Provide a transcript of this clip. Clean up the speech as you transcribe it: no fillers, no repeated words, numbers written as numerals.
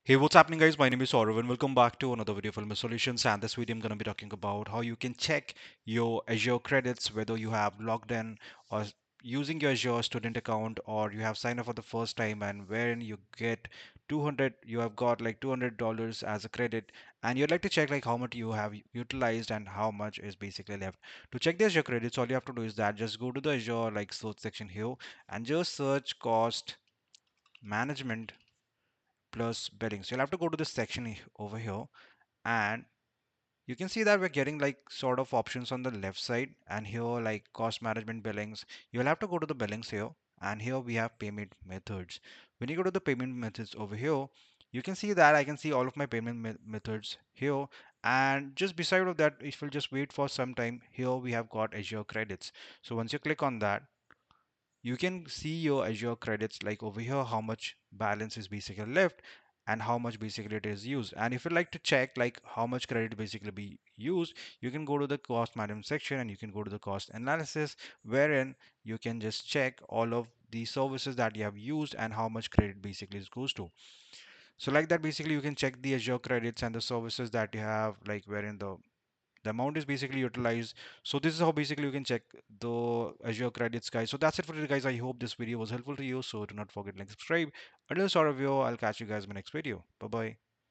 Hey, what's happening, guys? My name is Saurav, and welcome back to another video from Solutions. And this video, I'm going to be talking about how you can check your Azure credits, whether you have logged in or using your Azure student account, or you have signed up for the first time, and wherein you get 200, you have got like $200 as a credit, and you'd like to check like how much you have utilized and how much is basically left. To check the Azure credits, all you have to do is that just go to the Azure like search section here and just search cost management plus billing. So you'll have to go to this section over here, and you can see that we're getting like sort of options on the left side, and here like cost management billings. You'll have to go to the billings here, and here we have payment methods. When you go to the payment methods over here, you can see that I can see all of my payment methods here. And just beside of that, if we'll just wait for some time, here we have got Azure credits. So once you click on that, you can see your Azure credits like over here, how much balance is basically left and how much basically it is used. And if you'd like to check like how much credit basically be used, you can go to the cost management section and you can go to the cost analysis, wherein you can just check all of the services that you have used and how much credit basically it goes to. So like that, basically you can check the Azure credits and the services that you have, like wherein the amount is basically utilized. So this is how basically you can check the Azure credits, guys. So that's it for today, guys. I hope this video was helpful to you. So do not forget to like, subscribe. Until sort of you, I'll catch you guys in my next video. Bye bye.